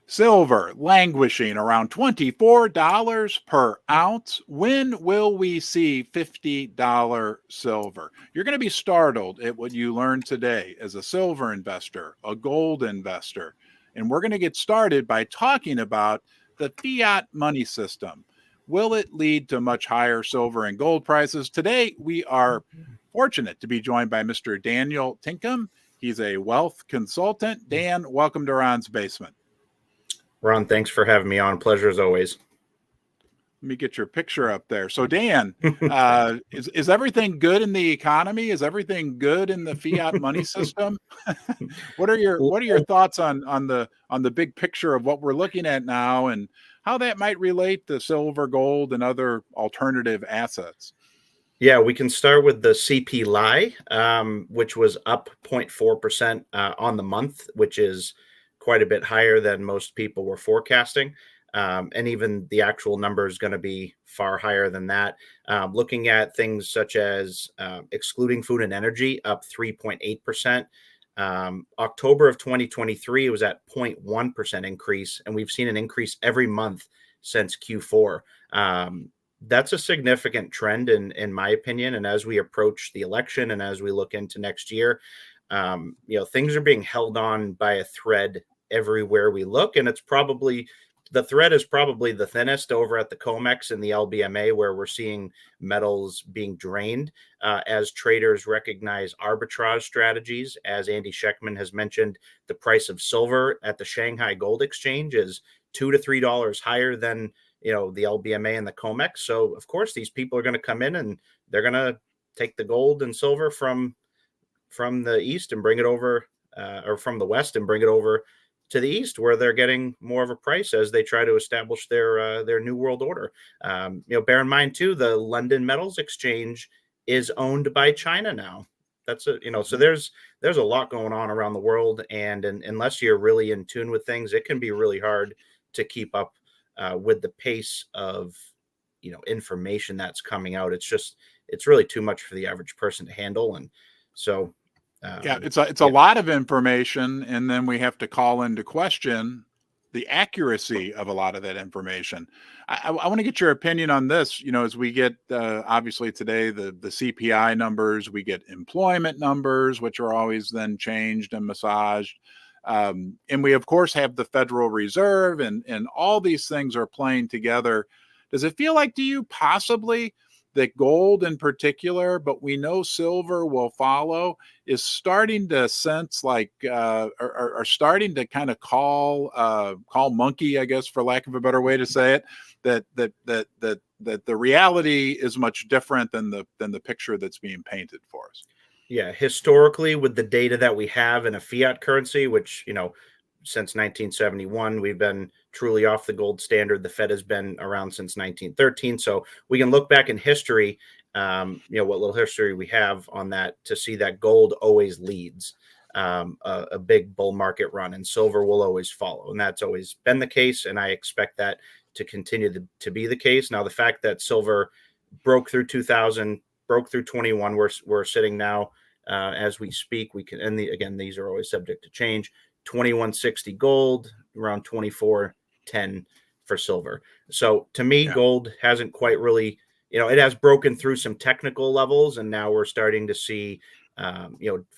Silver languishing around $24 per ounce. When will we see $50 silver? You're going to be startled at what you learned today as a silver investor, a gold investor. And we're going to get started by talking about the fiat money system. Will it lead to much higher silver and gold prices? Today, we are fortunate to be joined by Mr. Daniel Tinkham. He's a wealth consultant. Dan, welcome to Ron's Basement. Ron, thanks for having me on. Pleasure as always. Let me get your picture up there. So, Dan, is everything good in the economy? Is everything good in the fiat money system? What are your thoughts on the big picture of what we're looking at now and how that might relate to silver, gold, and other alternative assets? Yeah, we can start with the CPI, which was up 0.4% on the month, which is quite a bit higher than most people were forecasting. And even the actual number is going to be far higher than that. Looking at things such as excluding food and energy, up 3.8%. October of 2023 was at 0.1% increase, and we've seen an increase every month since Q4. That's a significant trend in my opinion. And as we approach the election and as we look into next year, things are being held on by a thread everywhere we look. And the thread is probably the thinnest over at the COMEX and the LBMA, where we're seeing metals being drained as traders recognize arbitrage strategies. As Andy Schechtman has mentioned, the price of silver at the Shanghai Gold Exchange is $2 to $3 higher than the LBMA and the COMEX. So of course these people are going to come in and they're going to take the gold and silver from the east and bring it over, or from the west and bring it over to the east, where they're getting more of a price as they try to establish their new world order. Bear in mind too, the London Metals Exchange is owned by China now. So there's a lot going on around the world, and unless you're really in tune with things, it can be really hard to keep up with the pace of information that's coming out. It's really too much for the average person to handle, and so. It's a lot of information, and then we have to call into question the accuracy of a lot of that information. I want to get your opinion on this. As we get obviously today the CPI numbers, we get employment numbers, which are always then changed and massaged, and we of course have the Federal Reserve, and all these things are playing together. Does it feel like to you possibly that gold in particular, but we know silver will follow, is starting to sense like are starting to kind of call monkey, I guess, for lack of a better way to say it, that the reality is much different than the picture that's being painted for us. Yeah, historically, with the data that we have in a fiat currency, which since 1971, we've been truly off the gold standard. The Fed has been around since 1913. So we can look back in history, what little history we have on that, to see that gold always leads a big bull market run, and silver will always follow. And that's always been the case. And I expect that to continue to be the case. Now, the fact that silver broke through 2000, broke through 21, we're sitting now as we speak. We can, and again, these are always subject to change. 2160 gold, around 2410 for silver. So to me, gold hasn't quite really, it has broken through some technical levels, and now we're starting to see,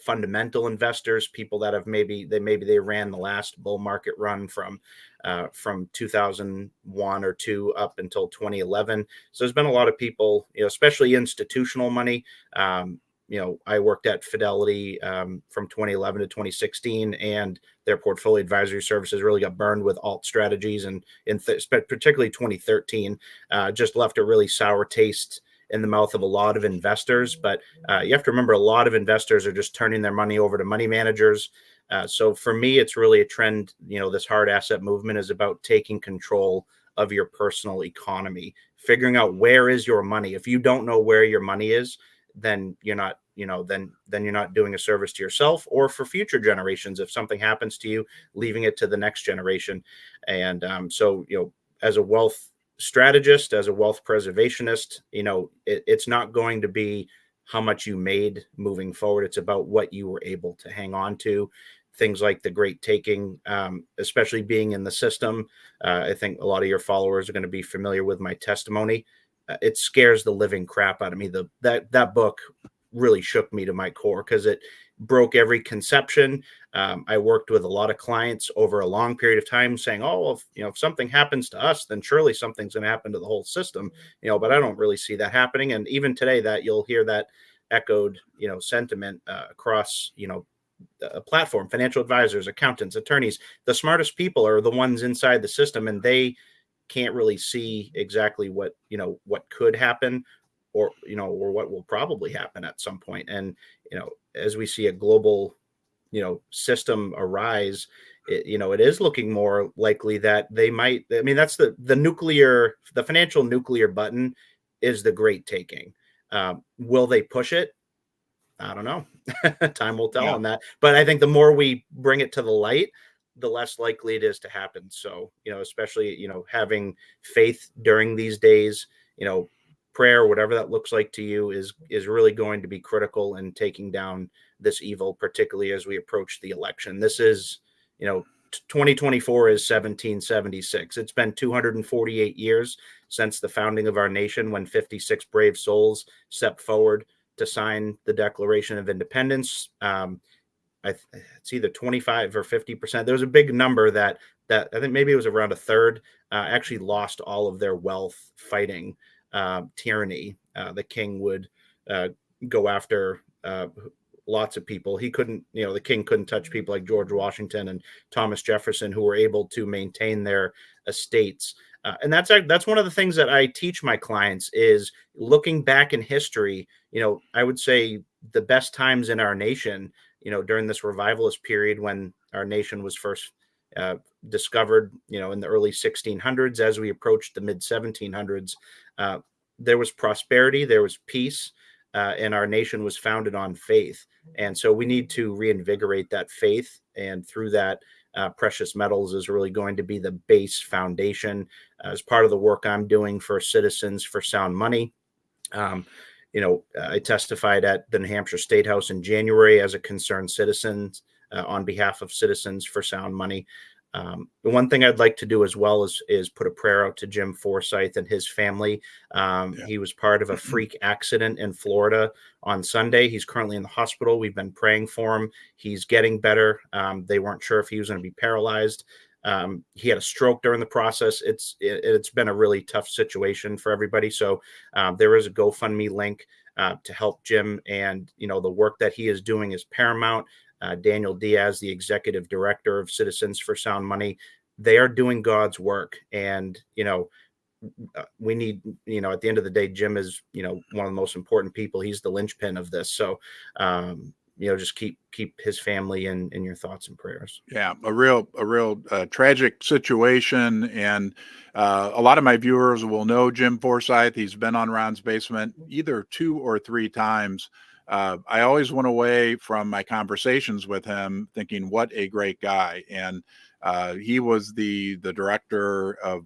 fundamental investors, people that have maybe they ran the last bull market run from 2001 or 2 up until 2011. So there's been a lot of people, especially institutional money. I worked at Fidelity from 2011 to 2016, and their portfolio advisory services really got burned with alt strategies, and particularly 2013 just left a really sour taste in the mouth of a lot of investors. But you have to remember, a lot of investors are just turning their money over to money managers. So for me, it's really a trend. This hard asset movement is about taking control of your personal economy, figuring out where is your money. If you don't know where your money is, then you're not, then you're not doing a service to yourself or for future generations. If something happens to you, leaving it to the next generation. And so, as a wealth strategist, as a wealth preservationist, it's not going to be how much you made moving forward. It's about what you were able to hang on to things like the great taking, especially being in the system. I think a lot of your followers are going to be familiar with my testimony. It scares the living crap out of me. That book really shook me to my core because it broke every conception. I worked with a lot of clients over a long period of time saying, oh, well, if something happens to us, then surely something's going to happen to the whole system, but I don't really see that happening. And even today that you'll hear that echoed, sentiment across, a platform. Financial advisors, accountants, attorneys, the smartest people are the ones inside the system, and they can't really see exactly what could happen, or what will probably happen at some point. And as we see a global system arise, it is looking more likely that they might. I mean, that's the financial nuclear button is the great taking. Will they push it? I don't know. Time will tell on that. But I think the more we bring it to the light, the less likely it is to happen. So, especially, having faith during these days, prayer, whatever that looks like to you, is really going to be critical in taking down this evil, particularly as we approach the election. This is, 2024 is 1776. It's been 248 years since the founding of our nation, when 56 brave souls stepped forward to sign the Declaration of Independence. It's either 25 or 50%. There was a big number that I think maybe it was around a third actually lost all of their wealth fighting tyranny. The king would go after lots of people. He couldn't, the king couldn't touch people like George Washington and Thomas Jefferson, who were able to maintain their estates. And that's one of the things that I teach my clients is looking back in history. I would say the best times in our nation, during this revivalist period when our nation was first discovered, in the early 1600s, as we approached the mid 1700s, there was prosperity, there was peace, and our nation was founded on faith. And so we need to reinvigorate that faith. And through that, precious metals is really going to be the base foundation as part of the work I'm doing for Citizens for Sound Money. I testified at the New Hampshire State House in January as a concerned citizen on behalf of Citizens for Sound Money. The one thing I'd like to do as well is put a prayer out to Jim FORSYTHE and his family. He was part of a freak accident in Florida on Sunday. He's currently in the hospital. We've been praying for him. He's getting better. They weren't sure if he was going to be paralyzed. He had a stroke during the process. It's been a really tough situation for everybody. So there is a GoFundMe link to help Jim, and the work that he is doing is paramount. Daniel Diaz, the executive director of Citizens for Sound Money, they are doing God's work. And, we need, at the end of the day, Jim is, one of the most important people. He's the linchpin of this. So, just keep his family in your thoughts and prayers. Yeah, a real tragic situation. And a lot of my viewers will know Jim FORSYTHE. He's been on Ron's Basement either 2 or 3 times. I always went away from my conversations with him thinking, what a great guy. And he was the director of,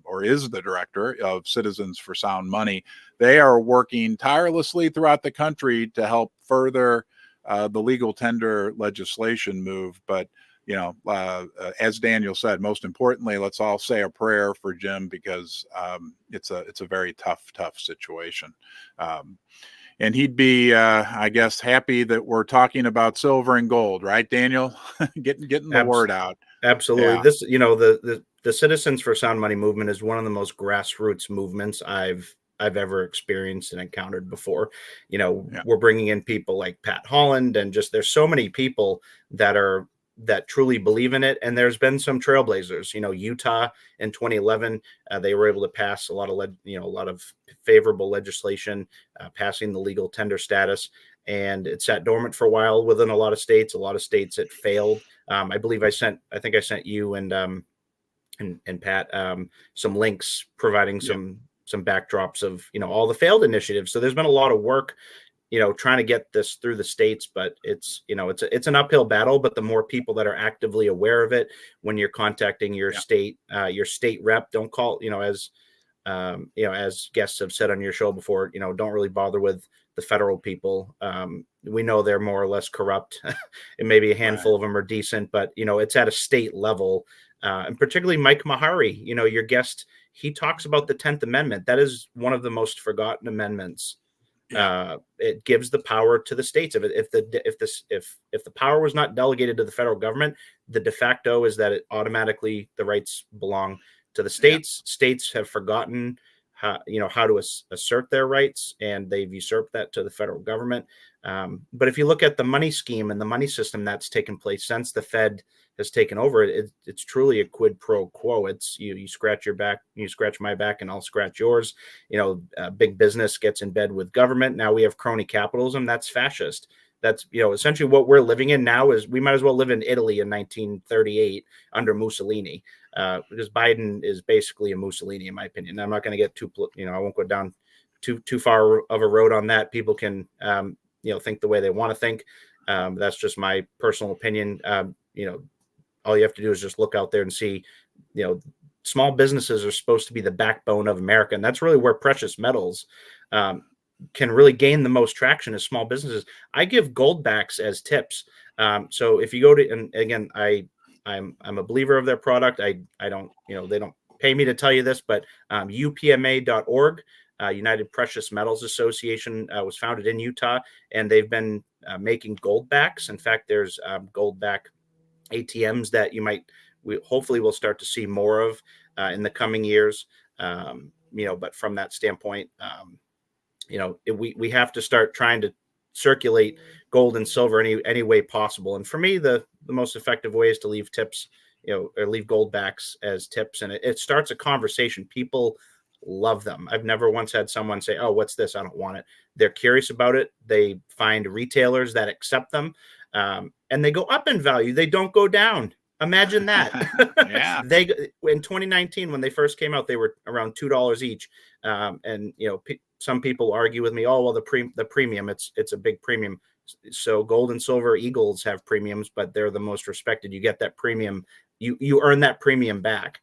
or is the director of Citizens for Sound Money. They are working tirelessly throughout the country to help further the legal tender legislation move. But, as Daniel said, most importantly, let's all say a prayer for Jim, because it's a very tough situation. And he'd be, I guess, happy that we're talking about silver and gold, right, Daniel? getting the word out. Absolutely. Yeah. This, the Citizens for Sound Money movement is one of the most grassroots movements I've ever experienced and encountered before. We're bringing in people like Pat Holland, and just there's so many people that truly believe in it. And there's been some trailblazers. Utah in 2011, they were able to pass a lot of favorable legislation, passing the legal tender status, and it sat dormant for a while within a lot of states. A lot of states it failed. I believe I sent you and Pat some links providing some backdrops of all the failed initiatives. So there's been a lot of work trying to get this through the states, but it's an uphill battle. But the more people that are actively aware of it, when you're contacting your state rep, don't call, as guests have said on your show before, don't really bother with the federal people. We know they're more or less corrupt, and maybe a handful of them are decent, but it's at a state level. And particularly Mike Mahari, your guest, he talks about the 10th Amendment. That is one of the most forgotten amendments. It gives the power to the states. If the power was not delegated to the federal government, the de facto is that it automatically the rights belong to the states. States have forgotten how to assert their rights, and they've usurped that to the federal government. But if you look at the money scheme and the money system that's taken place since the Fed has taken over, it's truly a quid pro quo. It's you scratch your back, you scratch my back, and I'll scratch yours. Big business gets in bed with government. Now we have crony capitalism. That's fascist. That's essentially what we're living in now. Is we might as well live in Italy in 1938 under Mussolini, because Biden is basically a Mussolini, in my opinion. I'm not going to get too I won't go down too far of a road on that. People can think the way they want to think. That's just my personal opinion. All you have to do is just look out there and see, small businesses are supposed to be the backbone of America. And that's really where precious metals can really gain the most traction as small businesses. I give gold backs as tips. So if you go to, and again, I'm a believer of their product. I don't, they don't pay me to tell you this, but upma.org, United Precious Metals Association, was founded in Utah, and they've been making gold backs. In fact, there's gold back ATMs that hopefully we'll start to see more of in the coming years. But from that standpoint, we have to start trying to circulate gold and silver any way possible. And for me, the most effective way is to leave tips, or leave gold backs as tips. And it starts a conversation. People love them. I've never once had someone say, "Oh, what's this? I don't want it." They're curious about it. They find retailers that accept them. And they go up in value. They don't go down. Imagine that. In 2019, when they first came out, they were around $2 each. And some people argue with me, "Oh, well, the premium, it's a big premium." So gold and silver eagles have premiums, but they're the most respected. You get that premium. You earn that premium back.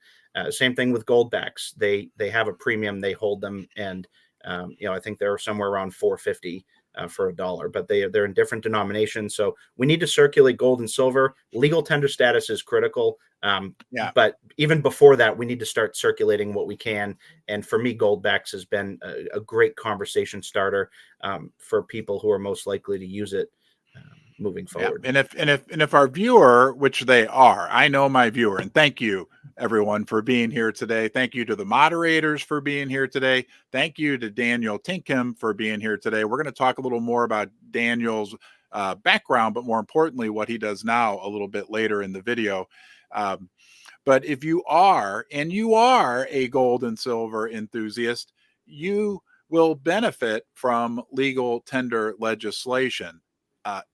Same thing with gold backs. They have a premium. They hold them, and I think they're somewhere around $4.50. For $1, but they're in different denominations. So we need to circulate gold and silver. Legal tender status is critical. But even before that, we need to start circulating what we can. And for me, gold backs has been a great conversation starter for people who are most likely to use it moving forward. And if our viewer, which they are, I know my viewer, and thank you everyone for being here today. Thank you to the moderators for being here today. Thank you to Daniel Tinkham for being here today. We're going to talk a little more about Daniel's background, but more importantly, what he does now a little bit later in the video. But if you are a gold and silver enthusiast, you will benefit from legal tender legislation.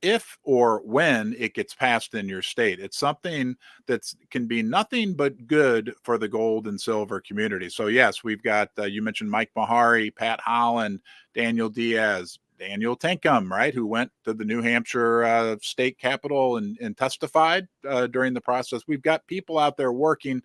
If or when it gets passed in your state. It's something that can be nothing but good for the gold and silver community. So yes, we've got, you mentioned Mike Mahari, Pat Holland, Daniel Diaz, Daniel Tinkham, right, who went to the New Hampshire state capitol and testified during the process. We've got people out there working.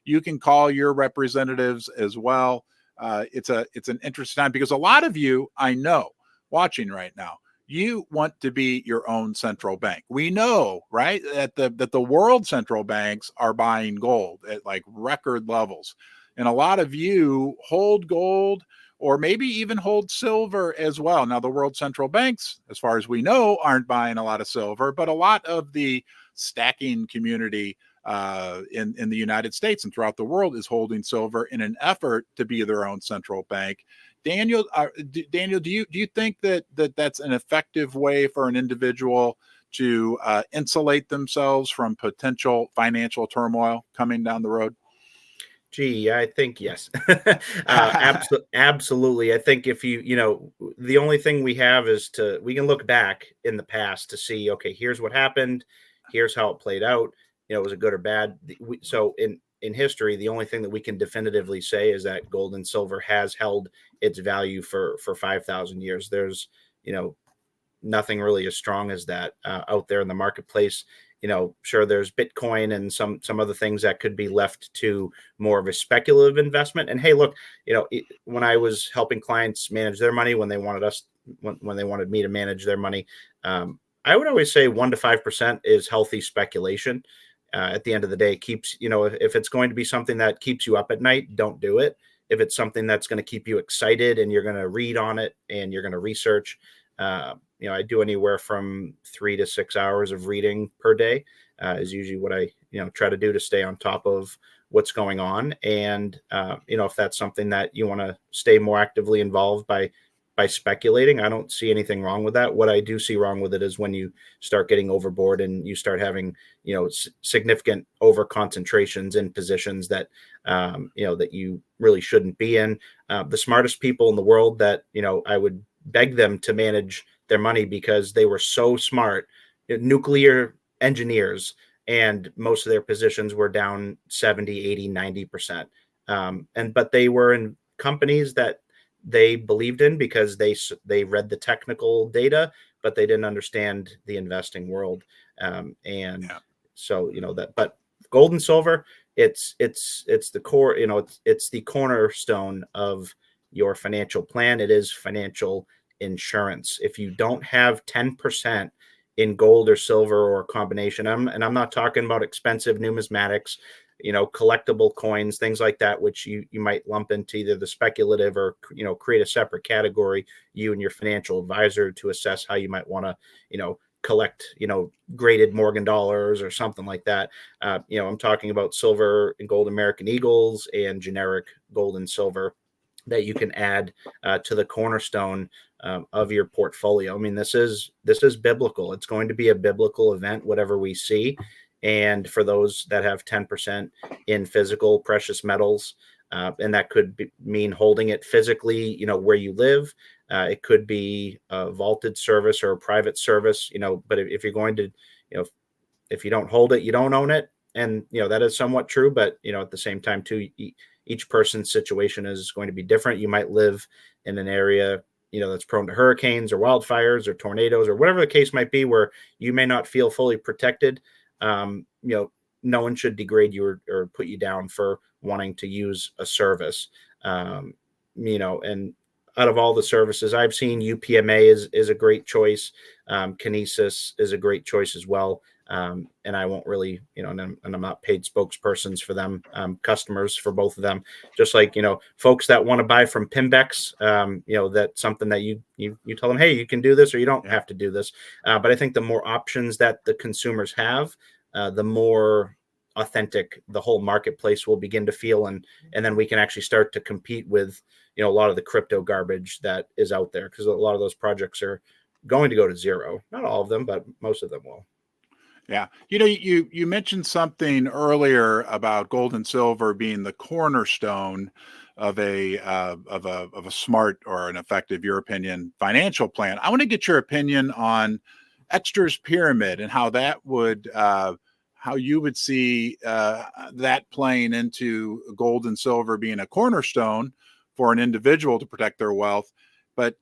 You can call your representatives as well. It's an interesting time because a lot of you I know watching right now, you want to be your own central bank. We know, right, that the world central banks are buying gold at like record levels. And a lot of you hold gold or maybe even hold silver as well. Now, the world central banks, as far as we know, aren't buying a lot of silver, but a lot of the stacking community in the United States and throughout the world is holding silver in an effort to be their own central bank. Daniel, do you think that's an effective way for an individual to insulate themselves from potential financial turmoil coming down the road? Gee, I think yes. Absolutely. I think if the only thing we have is we can look back in the past to see, okay, here's what happened. Here's how it played out. Was it good or bad? So in history, the only thing that we can definitively say is that gold and silver has held its value for 5,000 years. There's, nothing really as strong as that out there in the marketplace. Sure, there's Bitcoin and some other things that could be left to more of a speculative investment. And hey, look, when I was helping clients manage their money, when they wanted us when they wanted me to manage their money. I would always say 1 to 5% is healthy speculation. At the end of the day, keeps, if it's going to be something that keeps you up at night, don't do it. If it's something that's going to keep you excited and you're going to read on it and you're going to research, I do anywhere from 3 to 6 hours of reading per day is usually what I, try to do to stay on top of what's going on. And, if that's something that you want to stay more actively involved by speculating, I don't see anything wrong with that. What I do see wrong with it is when you start getting overboard and you start having, significant over concentrations in positions that, that you really shouldn't be in. The smartest people in the world that, I would beg them to manage their money because they were so smart, nuclear engineers, and most of their positions were down 70, 80, 90%. But they were in companies that they believed in because they read the technical data, but they didn't understand the investing world. So, but gold and silver, it's the core, it's the cornerstone of your financial plan. It is financial insurance. If you don't have 10% in gold or silver or a combination, and I'm not talking about expensive numismatics, collectible coins, things like that, which you might lump into either the speculative or, create a separate category, you and your financial advisor, to assess how you might want to, collect, graded Morgan dollars or something like that. I'm talking about silver and gold American Eagles and generic gold and silver that you can add to the cornerstone of your portfolio. I mean, this is biblical. It's going to be a biblical event, whatever we see. And for those that have 10% in physical precious metals, and that could mean holding it physically, where you live. It could be a vaulted service or a private service, but if you're going to, if you don't hold it, you don't own it. And, that is somewhat true, but, at the same time too, each person's situation is going to be different. You might live in an area, that's prone to hurricanes or wildfires or tornadoes or whatever the case might be, where you may not feel fully protected. No one should degrade you or put you down for wanting to use a service. And out of all the services I've seen, UPMA is a great choice. Kinesis is a great choice as well. And I won't really, and I'm not paid spokespersons for them, customers for both of them. Just like, folks that want to buy from Pimbex, that's something that you tell them, hey, you can do this or you don't have to do this. But I think the more options that the consumers have, the more authentic the whole marketplace will begin to feel. And then we can actually start to compete with, a lot of the crypto garbage that is out there, because a lot of those projects are going to go to zero. Not all of them, but most of them will. Yeah. You mentioned something earlier about gold and silver being the cornerstone of a smart or an effective, your opinion, financial plan. I want to get your opinion on Exter's pyramid and how that would, how you would see that playing into gold and silver being a cornerstone for an individual to protect their wealth. But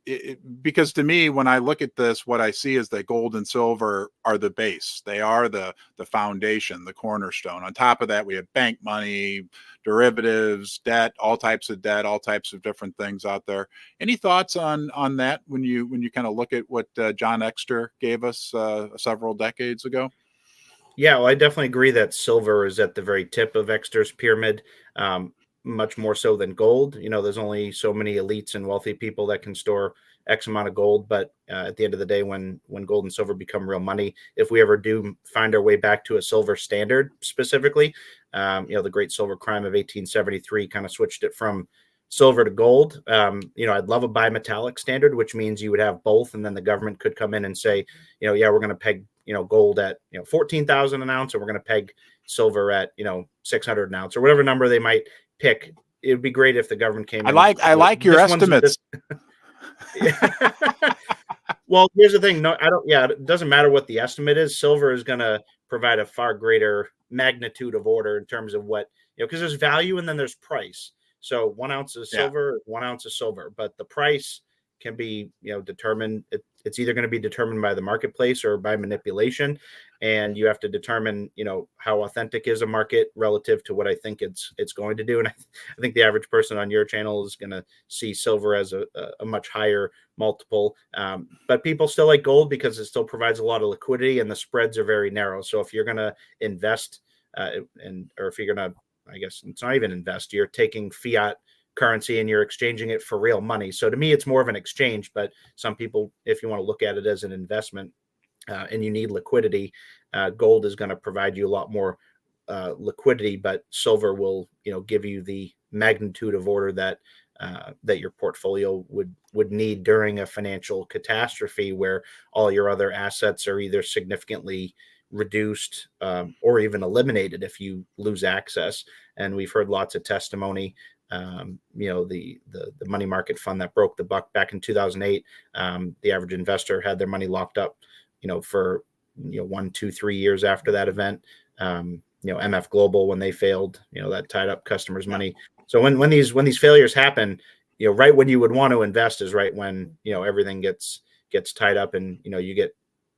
because to me, when I look at this, what I see is that gold and silver are the base. They are the foundation, the cornerstone. On top of that, we have bank money, derivatives, debt, all types of different things out there. Any thoughts on that when you kind of look at what John Exter gave us several decades ago? Yeah, well, I definitely agree that silver is at the very tip of Exter's pyramid. Much more so than gold. There's only so many elites and wealthy people that can store X amount of gold. But at the end of the day, when gold and silver become real money, if we ever do find our way back to a silver standard specifically, the Great Silver Crime of 1873 kind of switched it from silver to gold. I'd love a bimetallic standard, which means you would have both. And then the government could come in and say, we're going to peg, gold at, 14,000 an ounce, and we're going to peg silver at, 600 an ounce, or whatever number they might pick. It would be great if the government came in. I like your estimates. Well, here's the thing. No, I don't. Yeah, it doesn't matter what the estimate is. Silver is going to provide a far greater magnitude of order in terms of what, because there's value and then there's price. So 1 ounce of silver, 1 ounce of silver, but the price can be, determined. it's either going to be determined by the marketplace or by manipulation. And you have to determine, how authentic is a market relative to what I think it's going to do. And I think the average person on your channel is going to see silver as a much higher multiple. But people still like gold because it still provides a lot of liquidity and the spreads are very narrow. So if you're going to invest or if you're going to, I guess it's not even invest, you're taking fiat currency and you're exchanging it for real money. So to me, it's more of an exchange, but some people, if you want to look at it as an investment and you need liquidity, gold is going to provide you a lot more liquidity, but silver will, give you the magnitude of order that your portfolio would need during a financial catastrophe where all your other assets are either significantly reduced or even eliminated if you lose access. And we've heard lots of testimony. The money market fund that broke the buck back in 2008, the average investor had their money locked up, for 1, 2, 3 years after that event. MF Global, when they failed, that tied up customers' money. So when these failures happen, right when you would want to invest is right when everything gets tied up and you get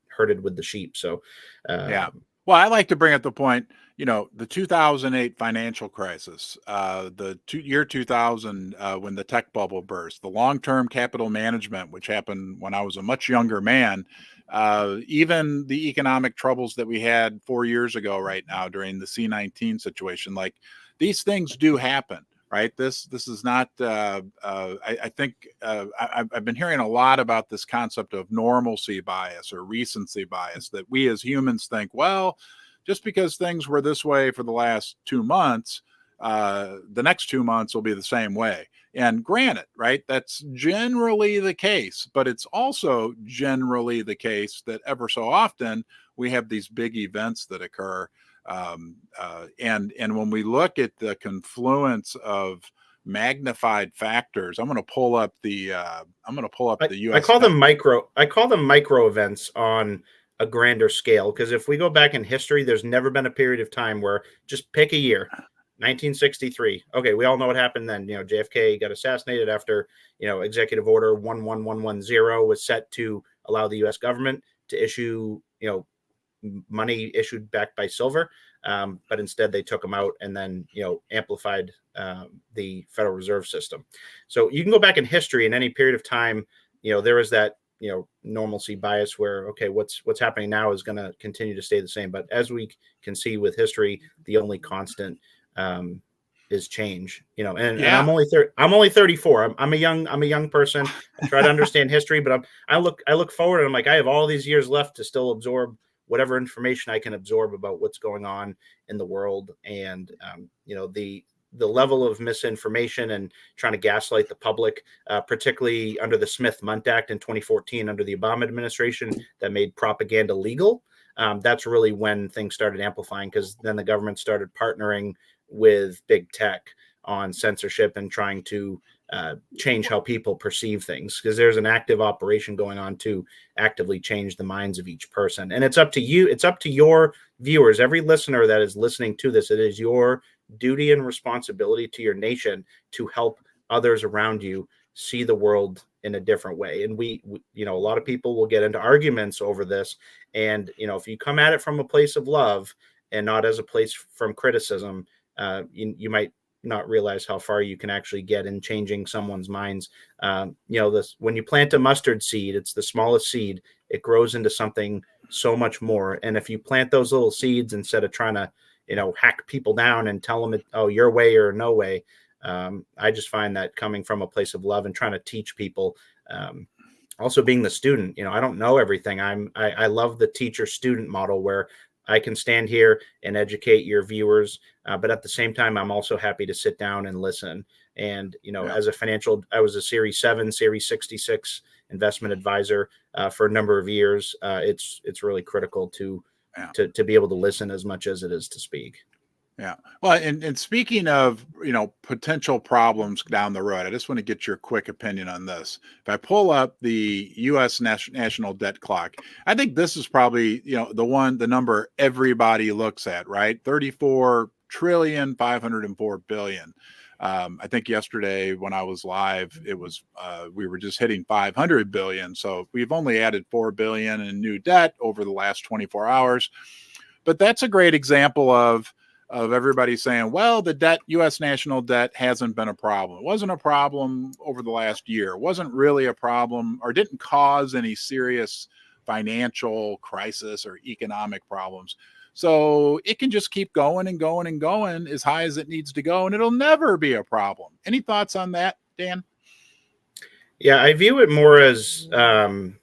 herded with the sheep. So well, I like to bring up the point, the 2008 financial crisis, the year 2000, when the tech bubble burst, the long-term capital management, which happened when I was a much younger man, even the economic troubles that we had 4 years ago right now during the C-19 situation, like these things do happen. Right. This is not, I think I've been hearing a lot about this concept of normalcy bias or recency bias, that we as humans think, well, just because things were this way for the last 2 months, the next 2 months will be the same way. And granted, right, that's generally the case, but it's also generally the case that ever so often we have these big events that occur. And when we look at the confluence of magnified factors, I'm going to pull up the US. I call them micro events on a grander scale, because if we go back in history, there's never been a period of time where, just pick a year, 1963. Okay, we all know what happened then. JFK got assassinated after Executive Order 11110 was set to allow the U.S. government to issue money issued backed by silver, but instead they took them out and then amplified the Federal Reserve System. So you can go back in history in any period of time. There is that normalcy bias where, okay, what's happening now is going to continue to stay the same. But as we can see with history, the only constant is change. And I'm only 34. I'm a young person. I try to understand history, but I look forward and I'm like, I have all these years left to still absorb whatever information I can absorb about what's going on in the world. And the level of misinformation and trying to gaslight the public, particularly under the Smith-Mundt Act in 2014 under the Obama administration that made propaganda legal. That's really when things started amplifying, because then the government started partnering with big tech on censorship and trying to change how people perceive things, because there's an active operation going on to actively change the minds of each person. And it's up to you. It's up to your viewers, every listener that is listening to this. It is your duty and responsibility to your nation to help others around you see the world in a different way. And we a lot of people will get into arguments over this. And, if you come at it from a place of love and not as a place from criticism, you might not realize how far you can actually get in changing someone's minds. When you plant a mustard seed, it's the smallest seed. It grows into something so much more. And if you plant those little seeds instead of trying to, hack people down and tell them, oh, your way or no way. I just find that coming from a place of love and trying to teach people, also being the student, I don't know everything. I love the teacher student model where I can stand here and educate your viewers. But at the same time, I'm also happy to sit down and listen. And, as I was a Series 7, Series 66 investment advisor for a number of years. It's really critical to be able to listen as much as it is to speak. Yeah. Well, and speaking of, potential problems down the road, I just want to get your quick opinion on this. If I pull up the U.S. national debt clock, I think this is probably, the number everybody looks at, right? $34 $1,504,504,000,000,000. I think yesterday when I was live, it was we were just hitting 500 billion. So we've only added 4 billion in new debt over the last 24 hours. But that's a great example of everybody saying, well, the debt, U.S. national debt hasn't been a problem. It wasn't a problem over the last year. It wasn't really a problem or didn't cause any serious financial crisis or economic problems. So it can just keep going and going and going as high as it needs to go, and it'll never be a problem. Any thoughts on that, Dan? Yeah, I view it more as the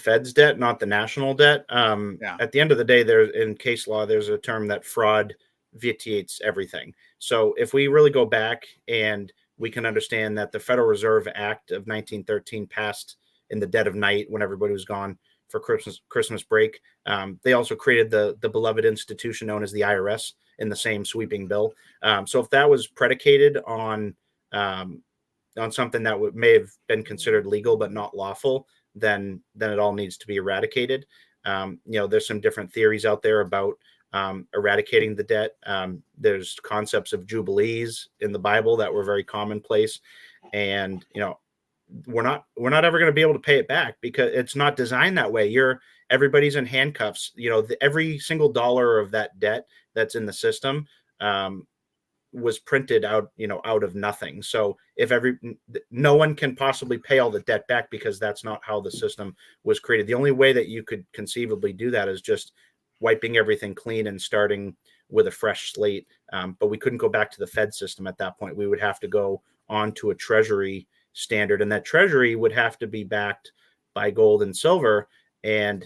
Fed's debt, not the national debt. Yeah. At the end of the day, in case law, there's a term that fraud vitiates everything. So if we really go back and we can understand that the Federal Reserve Act of 1913 passed in the dead of night when everybody was gone for Christmas break. They also created the beloved institution known as the IRS in the same sweeping bill. So if that was predicated on something that may have been considered legal but not lawful, then it all needs to be eradicated. There's some different theories out there about eradicating the debt. There's concepts of jubilees in the Bible that were very commonplace, and we're not ever going to be able to pay it back because it's not designed that way. Everybody's in handcuffs. Every single dollar of that debt that's in the system was printed out of nothing. So no one can possibly pay all the debt back because that's not how the system was created. The only way that you could conceivably do that is just wiping everything clean and starting with a fresh slate. But we couldn't go back to the Fed system at that point. We would have to go on to a treasury standard, and that treasury would have to be backed by gold and silver. And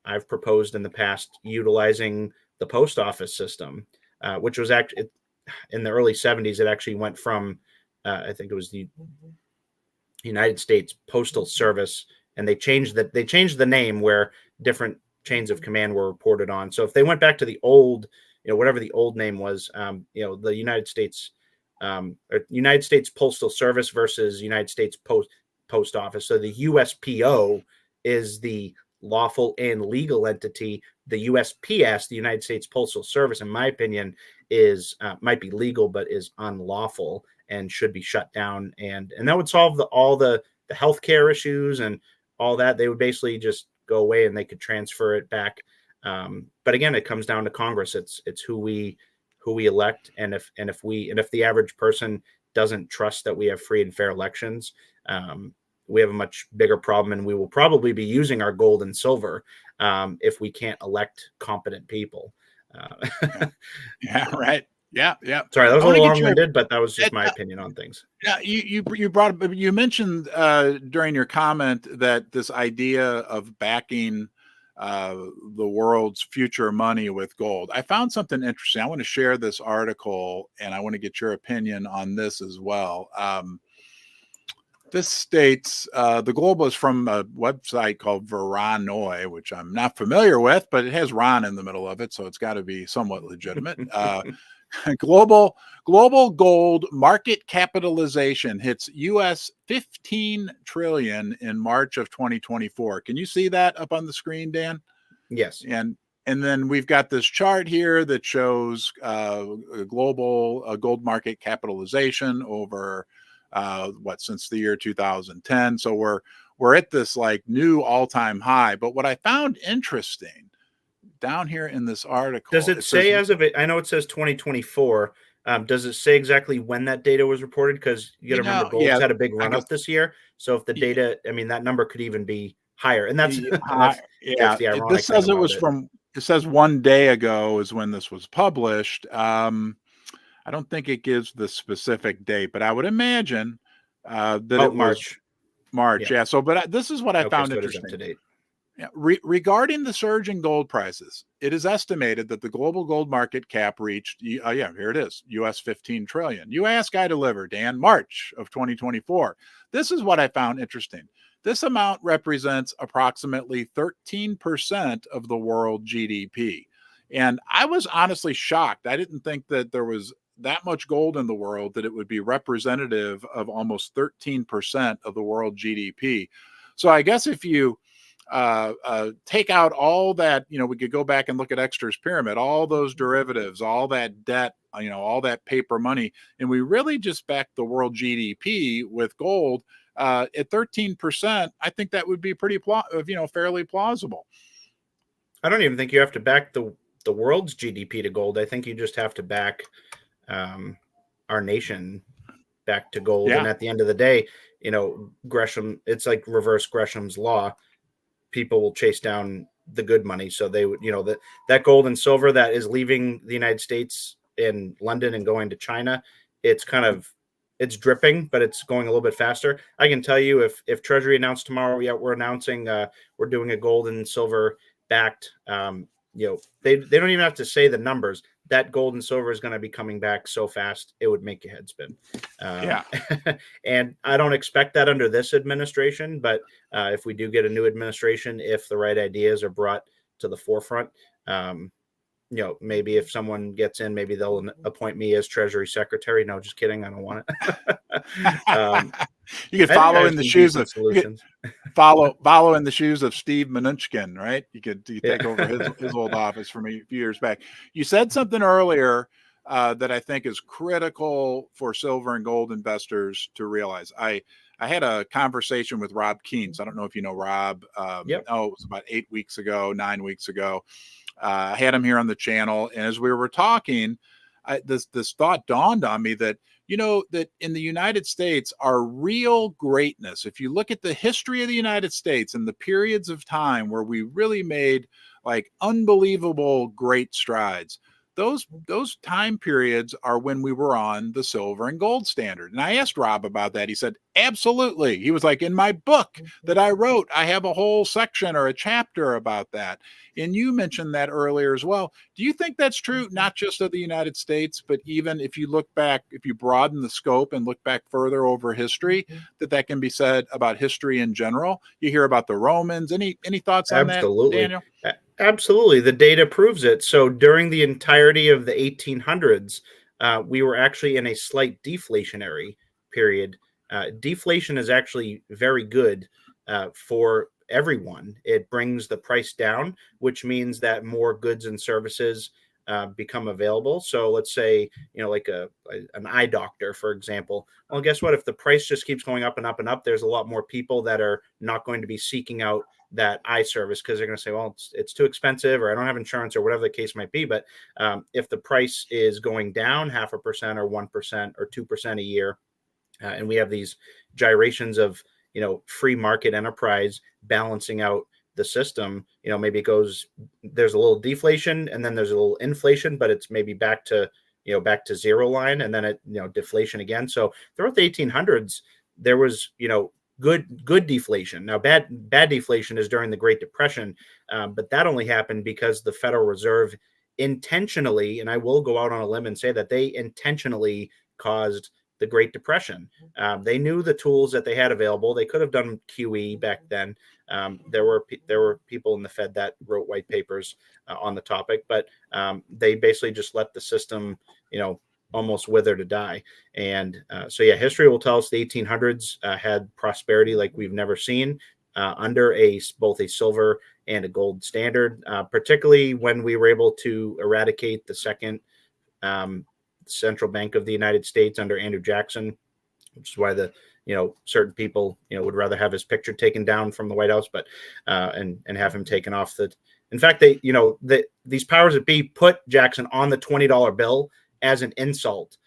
I've proposed in the past utilizing the post office system, which was actually in the early 70s. It actually went from I think it was the United States Postal Service, and they changed the name where different chains of command were reported on. So if they went back to the old, whatever the old name was, the United States Postal Service versus United States Post Office. So the USPO is the lawful and legal entity. The USPS, the United States Postal Service, in my opinion, might be legal but is unlawful and should be shut down. And that would solve all the healthcare issues and all that. They would basically just go away and they could transfer it back. But again, it comes down to Congress. It's who we elect, and if the average person doesn't trust that we have free and fair elections, we have a much bigger problem, and we will probably be using our gold and silver if we can't elect competent people. Yeah, right. Yeah. Sorry, that was a little long-winded, but that was just my opinion on things. Yeah, you mentioned during your comment that this idea of backing the world's future money with gold. I found something interesting. I want to share this article, and I want to get your opinion on this as well. This states the global is from a website called Veranoi, which I'm not familiar with, but it has Ron in the middle of it, so it's got to be somewhat legitimate. Global gold market capitalization hits US 15 trillion in March of 2024. Can you see that up on the screen, Dan? Yes. And then we've got this chart here that shows global gold market capitalization over since the year 2010. So we're at this like new all-time high. But what I found interesting down here in this article, does it say as of it? I know it says 2024. Does it say exactly when that data was reported? Because you got to remember, gold's had a big run up this year. So if the data, that number could even be higher, and that's that's the ironic this says thing it was it says 1 day ago is when this was published. I don't think it gives the specific date, but I would imagine that it was March. Yeah. So, but this is what I found interesting. To date. Yeah. Regarding the surge in gold prices, it is estimated that the global gold market cap reached, here it is, US 15 trillion. You ask, I deliver, Dan, March of 2024. This is what I found interesting. This amount represents approximately 13% of the world GDP. And I was honestly shocked. I didn't think that there was that much gold in the world that it would be representative of almost 13% of the world GDP. So I guess if you take out all that, we could go back and look at Exeter's pyramid, all those derivatives, all that debt, all that paper money, and we really just back the world GDP with gold at 13%. I think that would be pretty, fairly plausible. I don't even think you have to back the world's GDP to gold. I think you just have to back our nation back to gold. Yeah. And at the end of the day, Gresham, it's like reverse Gresham's law. People will chase down the good money. So they would, that gold and silver that is leaving the United States in London and going to China, it's dripping, but it's going a little bit faster. I can tell you if Treasury announced tomorrow, we're announcing we're doing a gold and silver backed, they don't even have to say the numbers. That gold and silver is going to be coming back so fast, it would make your head spin. Yeah. And I don't expect that under this administration, but if we do get a new administration, if the right ideas are brought to the forefront, maybe if someone gets in, maybe they'll appoint me as Treasury Secretary. No, just kidding. I don't want it. You could follow in the shoes of solutions. Follow in the shoes of Steve Mnuchin, right? You take over his old office from a few years back. You said something earlier that I think is critical for silver and gold investors to realize. I had a conversation with Rob Keynes. I don't know if you know Rob. It was about 9 weeks ago. I had him here on the channel, and as we were talking, this thought dawned on me that that in the United States, our real greatness, if you look at the history of the United States and the periods of time where we really made like unbelievable great strides, those time periods are when we were on the silver and gold standard. And I asked Rob about that. He said, absolutely. He was like, in my book that I wrote, I have a whole section or a chapter about that. And you mentioned that earlier as well. Do you think that's true, not just of the United States, but even if you look back, if you broaden the scope and look back further over history, that can be said about history in general? You hear about the Romans. Any thoughts on that, Daniel? Absolutely. The data proves it. So during the entirety of the 1800s, we were actually in a slight deflationary period. Deflation is actually very good for everyone. It brings the price down, which means that more goods and services become available. So let's say, like an eye doctor, for example. Well, guess what? If the price just keeps going up and up and up, there's a lot more people that are not going to be seeking out that eye service because they're going to say, well, it's too expensive, or I don't have insurance, or whatever the case might be. But if the price is going down 0.5% or 1% or 2% a year, and we have these gyrations of free market enterprise balancing out the system, maybe there's a little deflation and then there's a little inflation, but it's maybe back to zero line, and then it deflation again. So throughout the 1800s, there was good deflation. Now bad deflation is during the Great Depression, but that only happened because the Federal Reserve intentionally, and I will go out on a limb and say that they intentionally caused the Great Depression. They knew the tools that they had available. They could have done QE back then. There were people in the Fed that wrote white papers on the topic, but they basically just let the system, almost wither to die. And so history will tell us the 1800s had prosperity like we've never seen under both a silver and a gold standard, particularly when we were able to eradicate the second central bank of the United States under Andrew Jackson, which is why certain people would rather have his picture taken down from the White House, but and have him taken off the. In fact, these powers that be put Jackson on the $20 bill as an insult.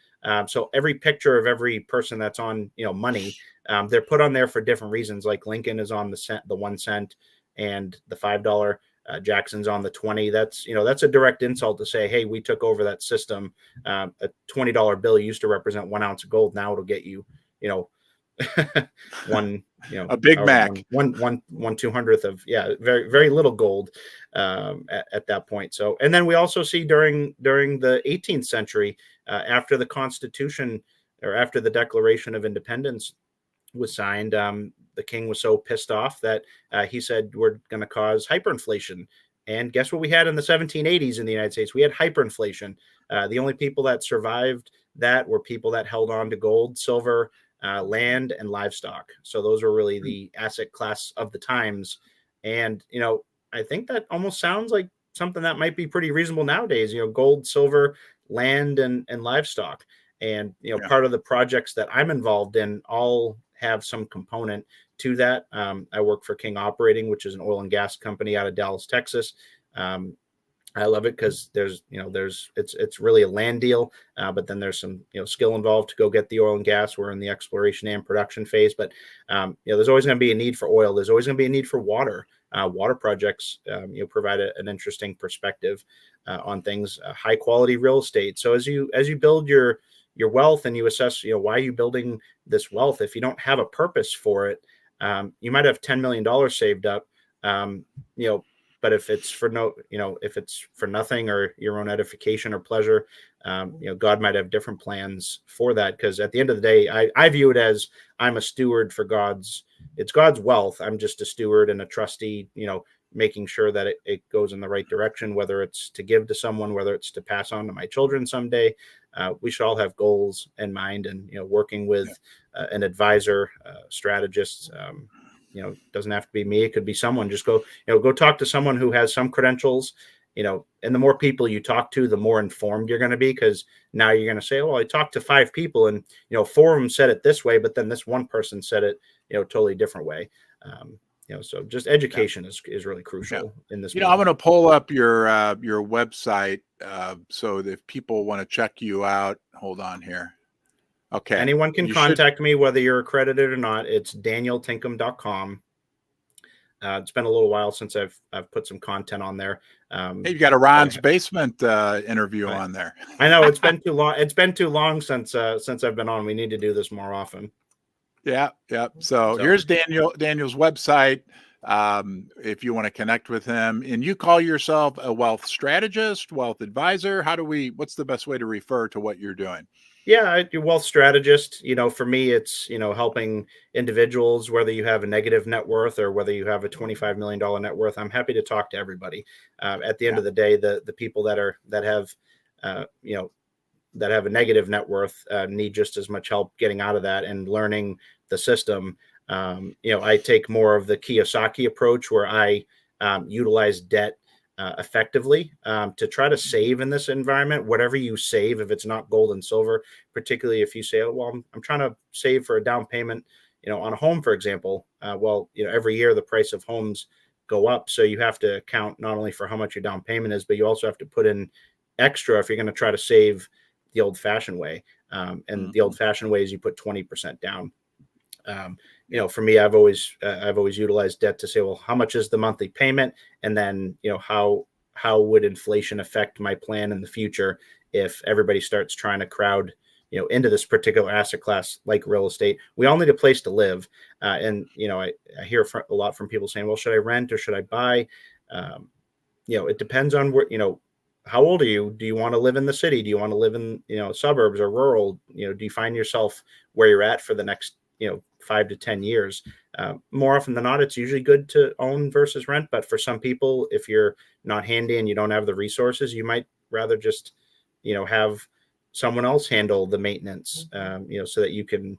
So every picture of every person that's on money, they're put on there for different reasons. Like Lincoln is on the 1 cent and the $5. Jackson's on the 20. That's a direct insult to say, hey, we took over that system. A $20 bill used to represent 1 ounce of gold. Now it'll get you, one, a Big Mac, one 200th of very, very little gold at that point. So, and then we also see during the 18th century, after the Constitution or after the Declaration of Independence was signed, the king was so pissed off that he said, we're going to cause hyperinflation. And guess what we had in the 1780s in the United States? We had hyperinflation. The only people that survived that were people that held on to gold, silver, land, and livestock. So those were really the asset class of the times And, I think that almost sounds like something that might be pretty reasonable nowadays, gold, silver, land, and livestock. And, part of the projects that I'm involved in all have some component to that. I work for King Operating, which is an oil and gas company out of Dallas, Texas. I love it because it's really a land deal, but then there's some skill involved to go get the oil and gas. We're in the exploration and production phase, but there's always going to be a need for oil. There's always going to be a need for water. Water projects provide an interesting perspective on things. High quality real estate. So as you build your wealth and you assess why are you building this wealth, if you don't have a purpose for it, you might have $10 million saved up. But if it's for if it's for nothing or your own edification or pleasure, God might have different plans for that. Because at the end of the day, I view it as I'm a steward for it's God's wealth. I'm just a steward and a trustee, making sure that it goes in the right direction, whether it's to give to someone, whether it's to pass on to my children someday. We should all have goals in mind, and, working with an advisor, strategist, doesn't have to be me. It could be someone. Just go talk to someone who has some credentials, and the more people you talk to, the more informed you're going to be, because now you're going to say, well, I talked to 5 people and, 4 of them said it this way, but then this one person said it, totally different way. So just education is really crucial in this. I'm going to pull up your website so that if people want to check you out, hold on here. Okay. Anyone can contact me, whether you're accredited or not. It's danieltinkham.com. It's been a little while since I've put some content on there. Hey, you got a Ron's Basement interview on there. I know it's been too long. It's been too long since I've been on. We need to do this more often. Yeah. So here's Daniel's website. If you want to connect with him, and you call yourself a wealth strategist, wealth advisor, what's the best way to refer to what you're doing? Yeah, wealth strategist. For me, it's helping individuals, whether you have a negative net worth or whether you have a $25 million net worth. I'm happy to talk to everybody. At the end of the day, the people that have a negative net worth need just as much help getting out of that and learning the system. I take more of the Kiyosaki approach, where I utilize debt effectively to try to save in this environment. Whatever you save, if it's not gold and silver, particularly if you say, oh, well, I'm trying to save for a down payment, on a home, for example. Every year the price of homes go up, so you have to account not only for how much your down payment is, but you also have to put in extra if you're going to try to save the old-fashioned way. And the old-fashioned way is you put 20% down. For me, I've always utilized debt to say, well, how much is the monthly payment? And then, how would inflation affect my plan in the future if everybody starts trying to crowd, into this particular asset class like real estate? We all need a place to live. And, I hear a lot from people saying, well, should I rent or should I buy? It depends on where, how old are you? Do you want to live in the city? Do you want to live in, suburbs or rural? Do you find yourself where you're at for the next 5 to 10 years? More often than not, it's usually good to own versus rent. But for some people, if you're not handy and you don't have the resources, you might rather just, have someone else handle the maintenance, so that you can,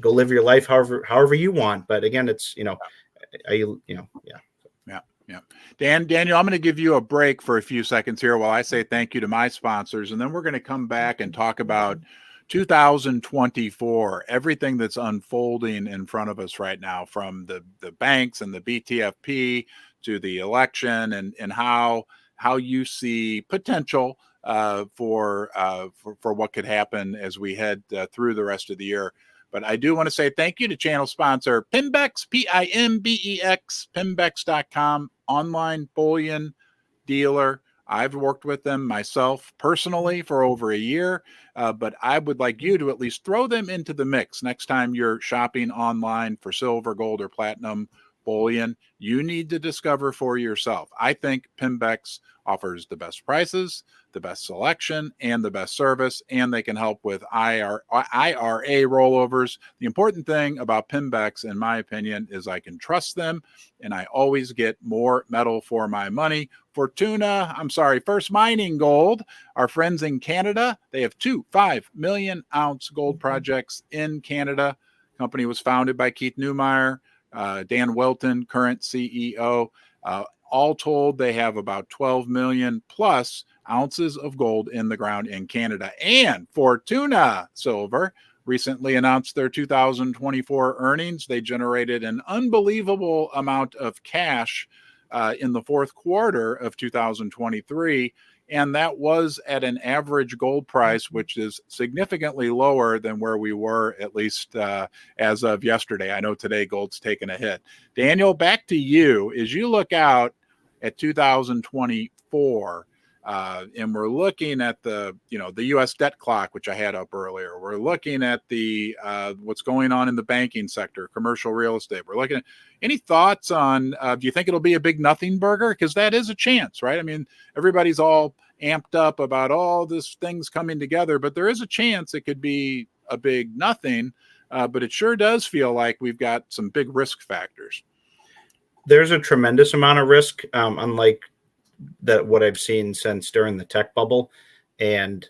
go live your life however you want. But again, it's, Yeah. Daniel, I'm going to give you a break for a few seconds here while I say thank you to my sponsors, and then we're going to come back and talk about 2024, everything that's unfolding in front of us right now, from the banks and the BTFP to the election, and how you see potential for what could happen as we head through the rest of the year. But I do want to say thank you to channel sponsor Pimbex, Pimbex, Pimbex.com, online bullion dealer. I've worked with them myself personally for over a year, but I would like you to at least throw them into the mix next time you're shopping online for silver, gold, or platinum bullion. You need to discover for yourself. I think Pimbex offers the best prices, the best selection, and the best service, and they can help with IRA rollovers. The important thing about Pimbex, in my opinion, is I can trust them, and I always get more metal for my money. First Mining Gold, our friends in Canada, they have 2 5 million ounce gold projects in Canada. Company was founded by Keith Neumeier. Dan Wilton, current CEO. All told, they have about 12 million plus ounces of gold in the ground in Canada. And Fortuna Silver recently announced their 2024 earnings. They generated an unbelievable amount of cash in the fourth quarter of 2023. And that was at an average gold price, which is significantly lower than where we were, at least as of yesterday. I know today gold's taken a hit. Daniel, back to you. As you look out at 2024, and we're looking at the U.S. debt clock, which I had up earlier. We're looking at the what's going on in the banking sector, commercial real estate. We're looking at any thoughts on, do you think it'll be a big nothing burger? Because that is a chance, right? I mean, everybody's all amped up about all this things coming together, but there is a chance it could be a big nothing. But it sure does feel like we've got some big risk factors. There's a tremendous amount of risk, unlike what I've seen since during the tech bubble. And,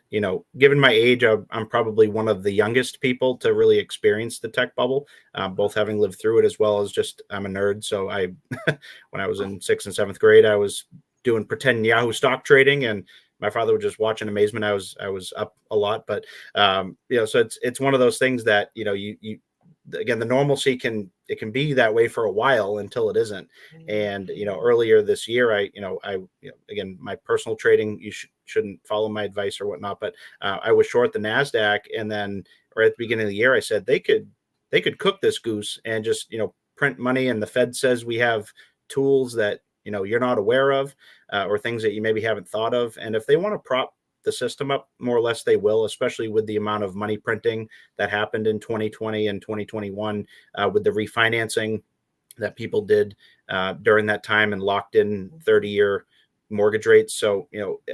given my age, I'm probably one of the youngest people to really experience the tech bubble, both having lived through it as well as just I'm a nerd. So when I was in 6th and 7th grade, I was doing pretend Yahoo stock trading, and my father would just watch in amazement. I was up a lot, but so it's one of those things that, you again, the normalcy can be that way for a while until it isn't. And, earlier this year, again, my personal trading, you shouldn't follow my advice or whatnot, but I was short the NASDAQ. And then right at the beginning of the year, I said they could cook this goose and just, print money. And the Fed says we have tools that, you're not aware of, or things that you maybe haven't thought of. And if they want to prop the system up, more or less they will, especially with the amount of money printing that happened in 2020 and 2021 with the refinancing that people did during that time and locked in 30-year mortgage rates. So,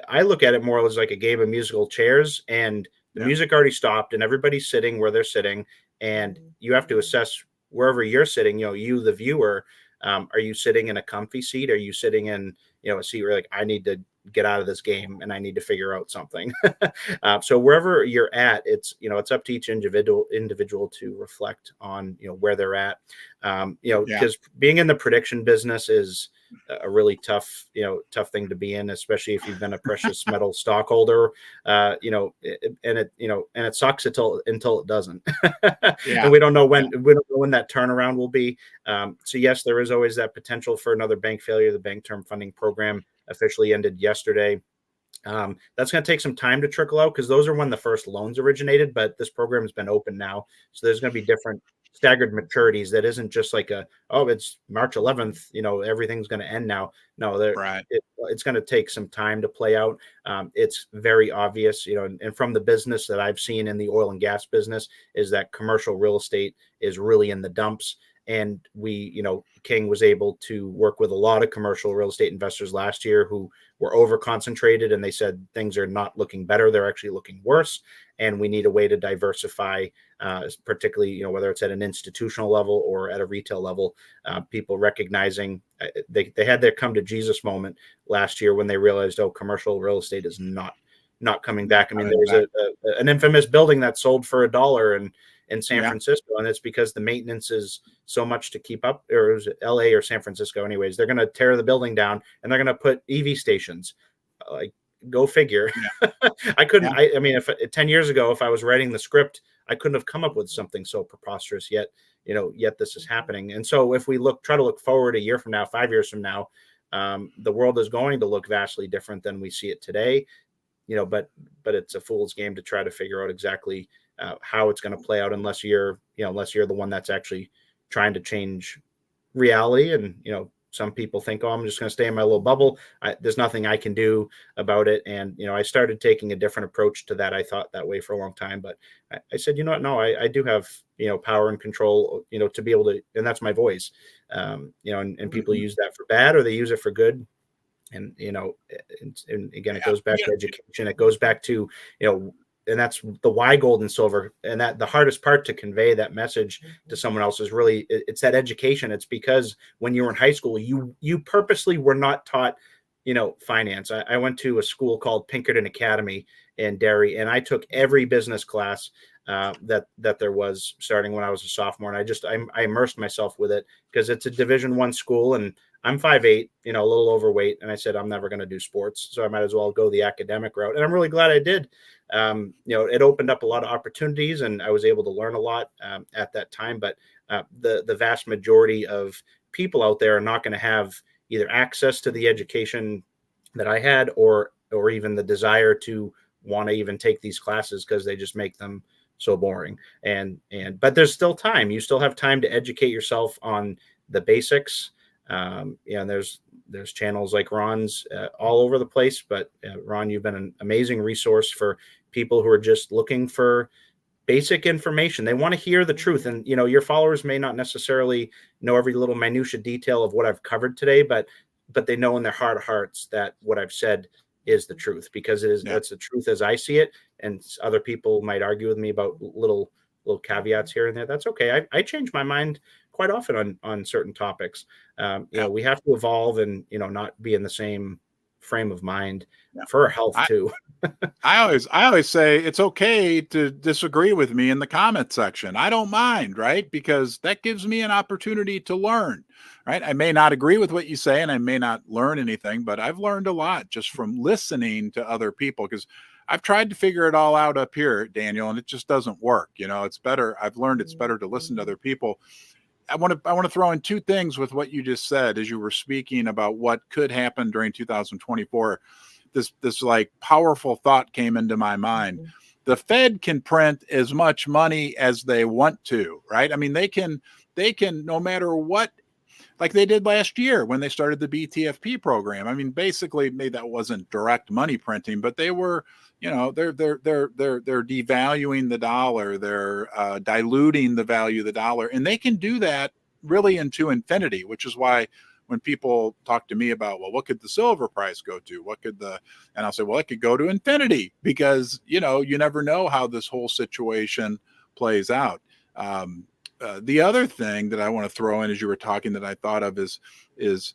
I look at it more as like a game of musical chairs, and the music already stopped and everybody's sitting where they're sitting, and you have to assess wherever you're sitting, you, the viewer, are you sitting in a comfy seat? Are you sitting in, a seat where like, I need to get out of this game and I need to figure out something. So wherever you're at, it's up to each individual to reflect on, where they're at. Because being in the prediction business is a really tough thing to be in, especially if you've been a precious metal stockholder, and it sucks until it doesn't. And we don't know when that turnaround will be. So yes, there is always that potential for another bank failure. The Bank Term Funding Program officially ended yesterday. That's going to take some time to trickle out, because those are when the first loans originated, but this program has been open now. So there's going to be different staggered maturities. That isn't just like it's March 11th, everything's going to end now. No, it's going to take some time to play out. It's very obvious, and from the business that I've seen in the oil and gas business, is that commercial real estate is really in the dumps. And King was able to work with a lot of commercial real estate investors last year who were over concentrated, and they said things are not looking better. They're actually looking worse. And we need a way to diversify, particularly, whether it's at an institutional level or at a retail level, people recognizing they had their come to Jesus moment last year when they realized, commercial real estate is not coming back. I mean, there was an infamous building that sold for $1 in San Francisco, and it's because the maintenance is so much to keep up. Or it was LA or San Francisco anyways. They're going to tear the building down and they're going to put EV stations. Like, go figure. I couldn't, I mean, if 10 years ago, if I was writing the script, I couldn't have come up with something so preposterous, yet this is happening. And so if we try to look forward a year from now, 5 years from now, the world is going to look vastly different than we see it today. But it's a fool's game to try to figure out exactly how it's going to play out, unless you're the one that's actually trying to change reality. And, some people think, I'm just going to stay in my little bubble. There's nothing I can do about it. And, I started taking a different approach to that. I thought that way for a long time, but I said, no, I do have, power and control, to be able to, and that's my voice. And people use that for bad, or they use it for good. And, and again, it goes back to education. It goes back to, and that's the why gold and silver. And that the hardest part to convey that message to someone else is really, it's that education. It's because when you were in high school, you purposely were not taught, finance. I went to a school called Pinkerton Academy in Derry, and I took every business class that there was starting when I was a sophomore. And I immersed myself with it because it's a Division I school, and I'm 5'8", a little overweight. And I said, I'm never going to do sports, so I might as well go the academic route. And I'm really glad I did. It opened up a lot of opportunities, and I was able to learn a lot at that time. But the vast majority of people out there are not going to have either access to the education that I had, or even the desire to want to even take these classes because they just make them so boring. But there's still time. You still have time to educate yourself on the basics. There's channels like Ron's all over the place. But Ron, you've been an amazing resource for people who are just looking for basic information. They want to hear the truth. And, your followers may not necessarily know every little minutia detail of what I've covered today, but they know in their heart of hearts that what I've said is the truth, because that's the truth as I see it. And other people might argue with me about little caveats here and there. That's okay. I change my mind quite often on certain topics. We have to evolve and, not be in the same frame of mind for our health too. I always say it's okay to disagree with me in the comment section. I don't mind, right? Because that gives me an opportunity to learn, right? I may not agree with what you say and I may not learn anything, but I've learned a lot just from listening to other people, because I've tried to figure it all out up here, Daniel, and it just doesn't work. It's better. I've learned it's better to listen to other people. I want to throw in two things with what you just said as you were speaking about what could happen during 2024. This like powerful thought came into my mind. The Fed can print as much money as they want to, right? I mean, they can no matter what, like they did last year when they started the BTFP program. I mean, basically, maybe that wasn't direct money printing, but they were, they're devaluing the dollar, they're diluting the value of the dollar, and they can do that really into infinity, which is why when people talk to me about, well, what could the silver price go to? And I'll say, well, it could go to infinity, because, you never know how this whole situation plays out. The other thing that I want to throw in as you were talking that I thought of is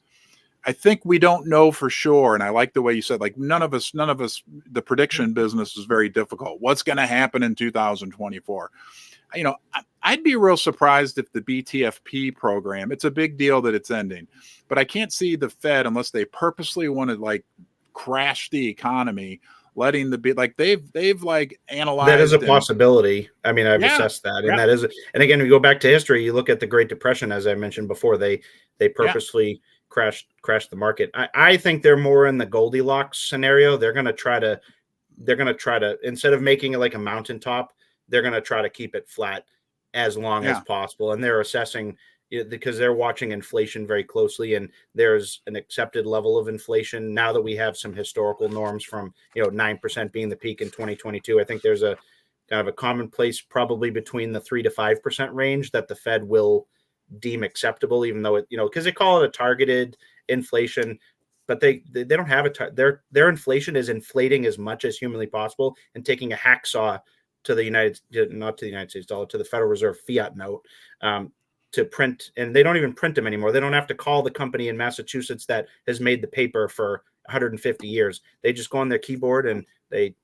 I think we don't know for sure. And I like the way you said, like, none of us, the prediction business is very difficult. What's going to happen in 2024? I'd be real surprised if the BTFP program, it's a big deal that it's ending, but I can't see the Fed, unless they purposely want to like crash the economy, letting they've like analyzed. That is a possibility. I mean, I've assessed that. And that is, and again, we go back to history, you look at the Great Depression, as I mentioned before, they purposely crashed the market. I think they're more in the Goldilocks scenario. They're going to try to, instead of making it like a mountaintop, they're going to try to keep it flat as long as possible. And they're assessing, because they're watching inflation very closely, and there's an accepted level of inflation now that we have some historical norms from 9% being the peak in 2022. I think there's a kind of a commonplace probably between the 3 to 5% range that the Fed will deem acceptable, even though it because they call it a targeted inflation, but they don't have their inflation is inflating as much as humanly possible and taking a hacksaw to the not to the United States dollar, to the Federal Reserve fiat note, to print. And they don't even print them anymore. They don't have to call the company in Massachusetts that has made the paper for 150 years. They just go on their keyboard and they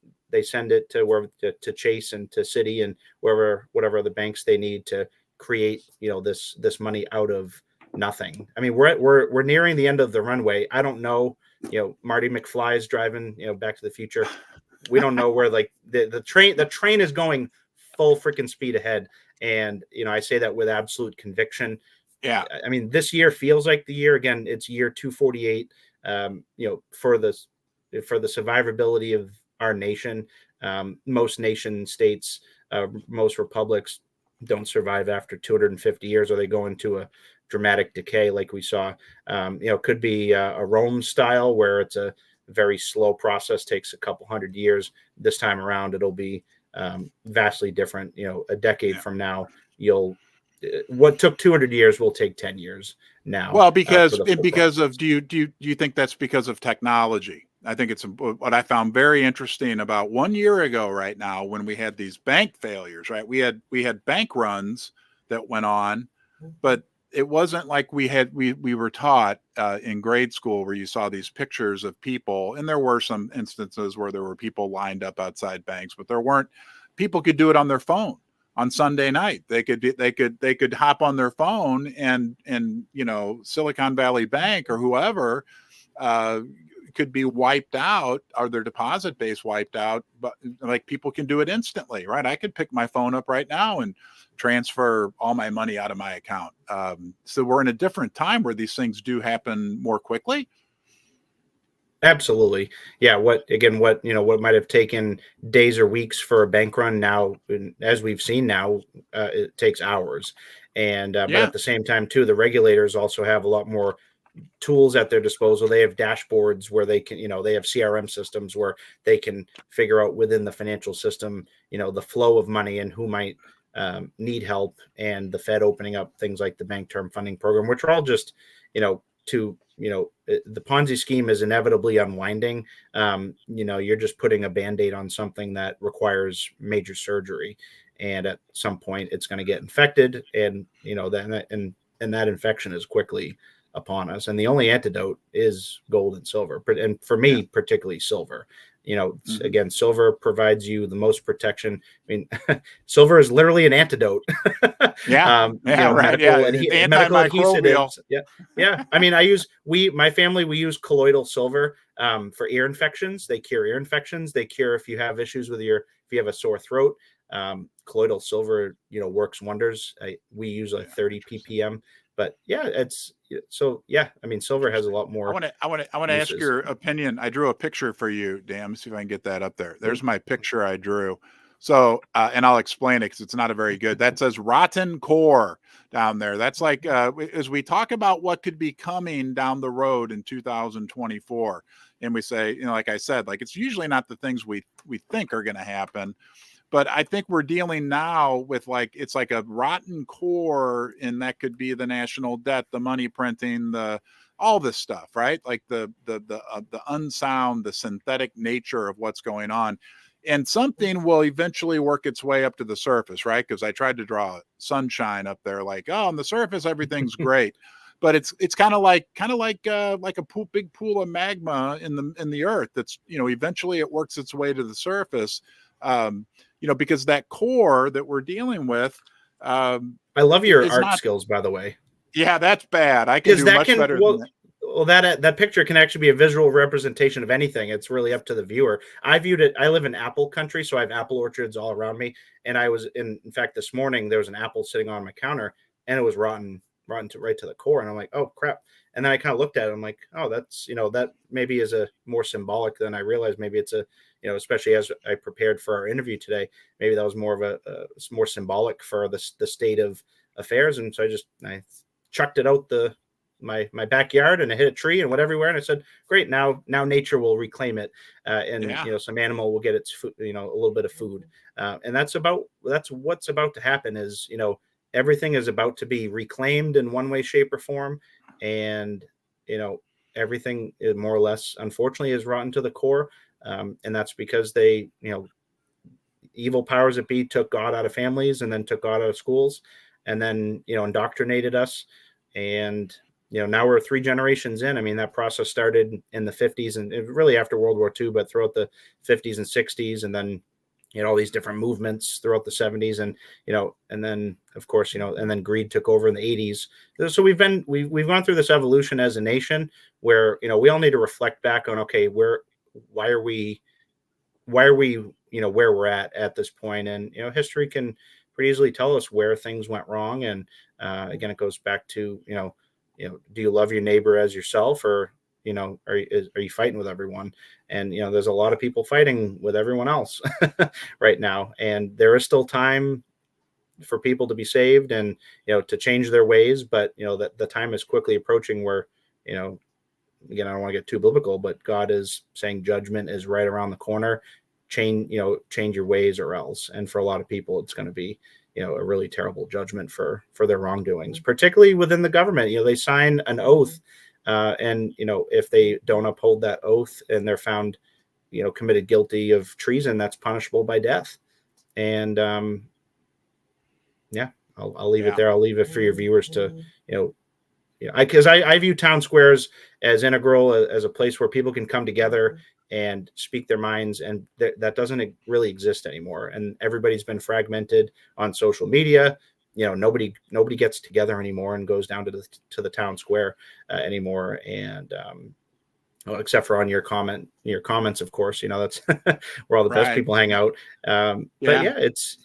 send it to to Chase and to Citi and whatever other banks they need to create this money out of nothing. I mean, we're nearing the end of the runway. I don't know. Marty McFly is driving Back to the Future. We don't know where the train is going full freaking speed ahead. And, I say that with absolute conviction. Yeah. I mean, this year feels like the year. Again, it's year 248, for the survivability of our nation. Most nation states, most republics don't survive after 250 years, or they go into a dramatic decay like we saw. Could be a Rome style, where it's a very slow process, takes a couple hundred years. This time around, it'll be vastly different. A decade from now, what took 200 years will take 10 years now. Well, because of do you think that's because of technology? I think it's what I found very interesting about 1 year ago right now, when we had these bank failures, right? We had bank runs that went on, but it wasn't like we were taught in grade school, where you saw these pictures of people, and there were some instances where there were people lined up outside banks, but there weren't people could do it on their phone on Sunday night. They could hop on their phone and Silicon Valley Bank or whoever could be wiped out, or their deposit base wiped out, but like people can do it instantly, right? I could pick my phone up right now and transfer all my money out of my account. So we're in a different time where these things do happen more quickly. Absolutely. Yeah. What might have taken days or weeks for a bank run now, as we've seen now, it takes hours. And, but at the same time too, the regulators also have a lot more tools at their disposal. They have dashboards where they can, they have CRM systems where they can figure out within the financial system, the flow of money and who might need help, and the Fed opening up things like the Bank Term Funding Program, which are all just, the Ponzi scheme is inevitably unwinding. You're just putting a Band-Aid on something that requires major surgery. And at some point it's going to get infected, and, that infection is quickly upon us. And the only antidote is gold and silver. And for me, particularly silver. Again, silver provides you the most protection. I mean, silver is literally an antidote. Right. Medical adhesives. Yeah. I mean, my family, we use colloidal silver for ear infections. They cure ear infections. They cure if you have issues with if you have a sore throat. Colloidal silver, works wonders. We use like 30 ppm. But yeah, I mean, silver has a lot more. I want to ask your opinion. I drew a picture for you, Dan. Let me see if I can get that up there. There's my picture I drew. So, and I'll explain it because it's not a very good. That says rotten core down there. That's like as we talk about what could be coming down the road in 2024, and we say, like I said, like it's usually not the things we think are going to happen. But I think we're dealing now with it's like a rotten core, and that could be the national debt, the money printing, all this stuff, right? Like the unsound, the synthetic nature of what's going on. And something will eventually work its way up to the surface, right? Because I tried to draw sunshine up there, like, oh, on the surface, everything's great. But it's kind of like a big pool of magma in the earth. That's, eventually it works its way to the surface. Because that core that we're dealing with. I love your art skills, by the way. Yeah, that's bad. I can do much better than that. Well, that picture can actually be a visual representation of anything. It's really up to the viewer. I live in apple country, so I have apple orchards all around me. And I was in fact, this morning, there was an apple sitting on my counter, and it was rotten right to the core. And I'm like, oh crap. And then I kind of looked at it. I'm like, oh, that's, that maybe is a more symbolic than I realized. Maybe it's a, especially as I prepared for our interview today, maybe that was more of a more symbolic for the state of affairs. And so I chucked it out my backyard, and I hit a tree and went everywhere. And I said, great, now nature will reclaim it. Some animal will get its food, a little bit of food. And that's what's about to happen is, everything is about to be reclaimed in one way, shape, or form. And, everything is more or less, unfortunately, is rotten to the core. And that's because they, evil powers that be took God out of families, and then took God out of schools, and then, indoctrinated us. And, now we're 3 generations in. I mean, that process started in the 50s and really after World War II, but throughout the 50s and 60s, and then, all these different movements throughout the 70s, and, and then of course, and then greed took over in the 80s. So we've gone through this evolution as a nation where, we all need to reflect back on, okay, why are we, where we're at this point. And, history can pretty easily tell us where things went wrong. And again, it goes back to, do you love your neighbor as yourself, or, are you fighting with everyone? And, there's a lot of people fighting with everyone else right now. And there is still time for people to be saved and, to change their ways. But, that the time is quickly approaching where, again, I don't want to get too biblical, but God is saying judgment is right around the corner. Change your ways or else. And for a lot of people, it's going to be, a really terrible judgment for their wrongdoings, particularly within the government. They sign an oath, and, if they don't uphold that oath and they're found, committed guilty of treason, that's punishable by death. And I'll leave it there. I'll leave it for your viewers to, because I view town squares as integral, as a place where people can come together and speak their minds. And that doesn't really exist anymore. And everybody's been fragmented on social media. Nobody gets together anymore and goes down to the town square anymore. And well, except for on your comments, of course, that's where all the best people hang out. But yeah, it's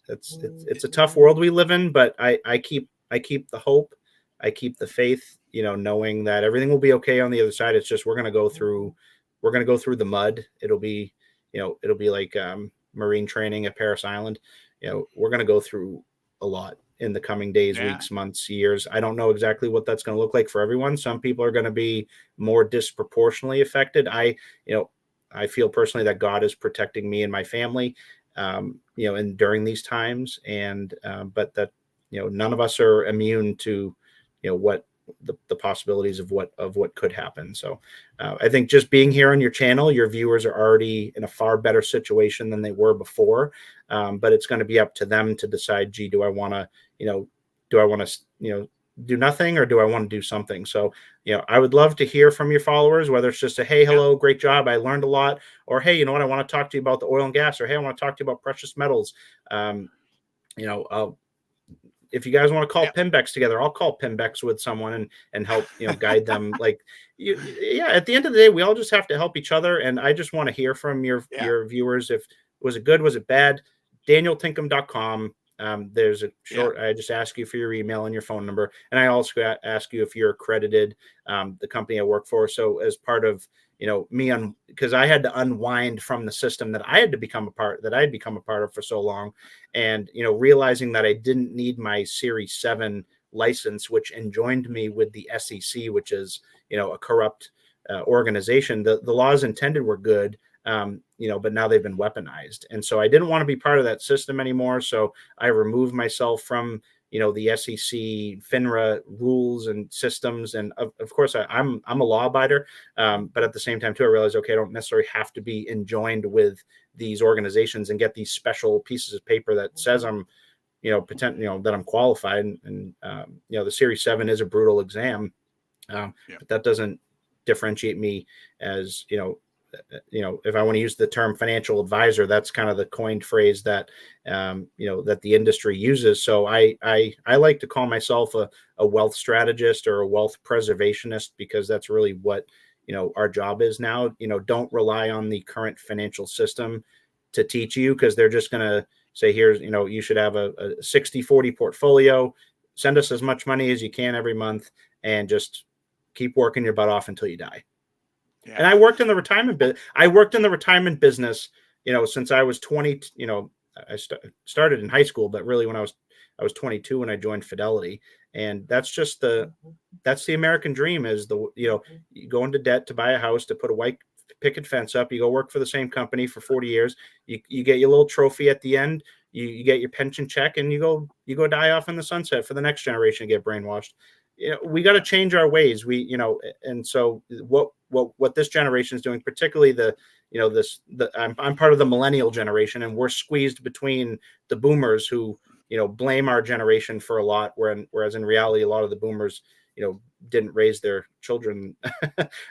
a tough world we live in, but I keep the hope. I keep the faith, knowing that everything will be okay on the other side. It's just, we're going to go through the mud. It'll be like Marine training at Paris Island. We're going to go through a lot in the coming days, weeks, months, years. I don't know exactly what that's going to look like for everyone. Some people are going to be more disproportionately affected. I feel personally that God is protecting me and my family, and during these times, and but that none of us are immune to what the possibilities of what could happen. So I think just being here on your channel, your viewers are already in a far better situation than they were before. But it's going to be up to them to decide, gee, do I want to do nothing, or do I want to do something? So, I would love to hear from your followers, whether it's just a, hey, hello, great job, I learned a lot, or hey, you know what, I want to talk to you about the oil and gas, or hey, I want to talk to you about precious metals. If you guys want to call Pimbex together, I'll call Pimbex with someone and help, guide them. Like, at the end of the day, we all just have to help each other. And I just want to hear from your viewers. If was it good, was it bad? DanielTinkham.com. There's a short, I just ask you for your email and your phone number. And I also ask you if you're accredited, the company I work for. So as part of, me because I had to unwind from the system that I had become a part of for so long. And, realizing that I didn't need my Series 7 license, which enjoined me with the SEC, which is, a corrupt organization. The laws intended were good. But now they've been weaponized. And so I didn't want to be part of that system anymore. So I removed myself from, the SEC, FINRA rules and systems. And of course, I'm a law abider. But at the same time, too, I realized, okay, I don't necessarily have to be enjoined with these organizations and get these special pieces of paper that says I'm, that I'm qualified. And the Series 7 is a brutal exam. But that doesn't differentiate me as, if I want to use the term financial advisor, that's kind of the coined phrase that, that the industry uses. So I like to call myself a wealth strategist or a wealth preservationist, because that's really what, our job is now. Don't rely on the current financial system to teach you, because they're just going to say, here's, you should have a 60-40 portfolio, send us as much money as you can every month, and just keep working your butt off until you die. And I worked in the retirement business, since I was 20, I started in high school, but really when I was 22 when I joined Fidelity. And that's just that's the American dream, is you go into debt to buy a house, to put a white picket fence up, you go work for the same company for 40 years, you get your little trophy at the end, you get your pension check, and you go die off in the sunset for the next generation to get brainwashed. We got to change our ways. And so what this generation is doing, particularly I'm part of the millennial generation, and we're squeezed between the boomers who, blame our generation for a lot, whereas in reality, a lot of the boomers, didn't raise their children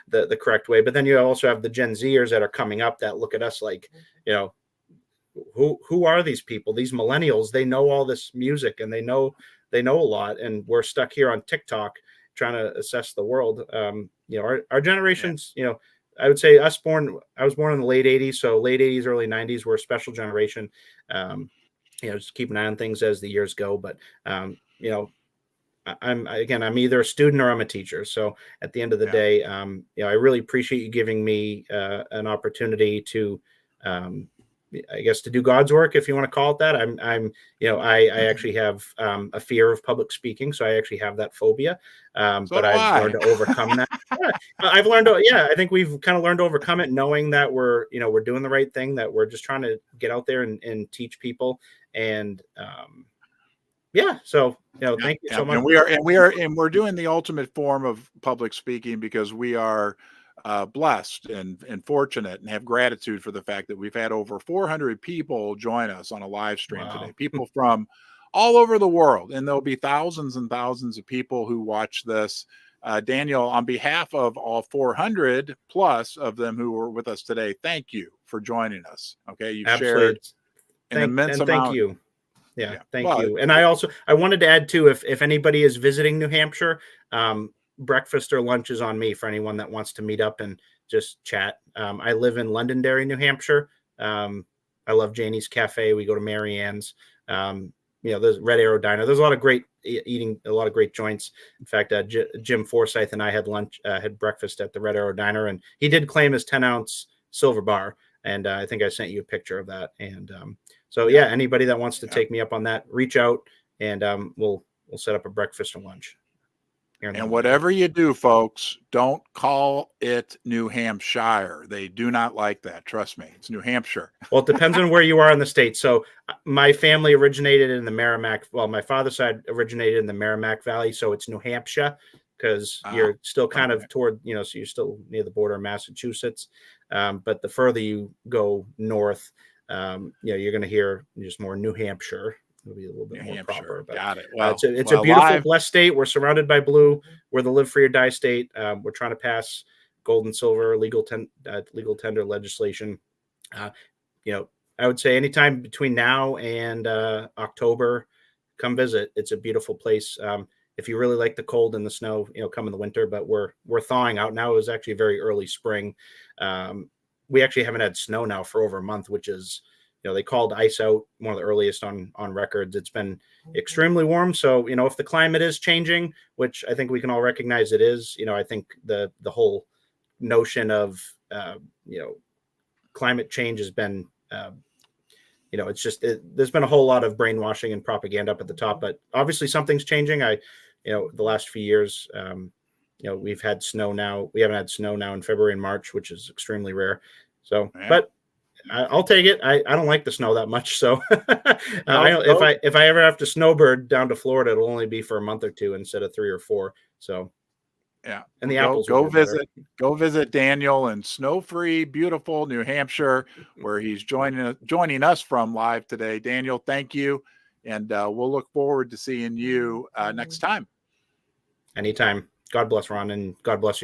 the correct way. But then you also have the Gen Zers that are coming up that look at us like, who are these people? These millennials, they know all this music and they know a lot, and we're stuck here on TikTok trying to assess the world. Our generations, I would say I was born in the late 80s. So late 80s, early 90s, we're a special generation. Just keep an eye on things as the years go. But, I'm either a student or I'm a teacher. So at the end of the day, I really appreciate you giving me an opportunity to, I guess, to do God's work, if you want to call it that. I actually have a fear of public speaking, so I actually have that phobia. But I've learned to overcome that. I think we've kind of learned to overcome it, knowing that we're doing the right thing, that we're just trying to get out there and teach people. And so thank you so much. And we're doing the ultimate form of public speaking, because we are blessed and fortunate, and have gratitude for the fact that we've had over 400 people join us on a live stream today. People from all over the world, and there'll be thousands and thousands of people who watch this Daniel, on behalf of all 400 plus of them who were with us today, thank you for joining us. Okay, you've shared an immense amount. Thank you. Yeah, thank well, you. And I wanted to add too, if anybody is visiting New Hampshire, breakfast or lunch is on me for anyone that wants to meet up and just chat. I live in Londonderry, New Hampshire. I love Janie's Cafe. We go to Mary Ann's. There's Red Arrow Diner. There's a lot of great eating, a lot of great joints. In fact, Jim FORSYTHE and I had breakfast at the Red Arrow Diner, and he did claim his 10-ounce silver bar. And I think I sent you a picture of that. And anybody that wants to take me up on that, reach out, and we'll set up a breakfast and lunch. And whatever you do, folks, don't call it New Hampshire. They do not like that. Trust me. It's New Hampshire. Well, it depends on where you are in the state. So my family originated in the Merrimack. Well, my father's side originated in the Merrimack Valley. So it's New Hampshire because you're still kind of toward, so you're still near the border of Massachusetts. But the further you go north, you're going to hear just more New Hampshire. It'll be a little bit more proper. But, got it. Well, it's a beautiful, blessed state. We're surrounded by blue. We're the live free or die state. We're trying to pass gold and silver legal tender legislation. I would say anytime between now and October, come visit. It's a beautiful place. If you really like the cold and the snow, come in the winter. But we're thawing out now. It was actually very early spring. We actually haven't had snow now for over a month, which is. They called ice out one of the earliest on records. It's been extremely warm. So, if the climate is changing, which I think we can all recognize it is, I think the whole notion of, climate change has been, it's just, there's been a whole lot of brainwashing and propaganda up at the top, but obviously something's changing. The last few years, we've had snow now. We haven't had snow now in February and March, which is extremely rare. So, but I'll take it. I don't like the snow that much, so if I ever have to snowbird down to Florida, it'll only be for a month or two instead of 3 or 4. So and the apples. Go visit Daniel in snow-free, beautiful New Hampshire, where he's joining us from live today. Daniel, thank you, and we'll look forward to seeing you next time. Anytime. God bless, Ron, and God bless you.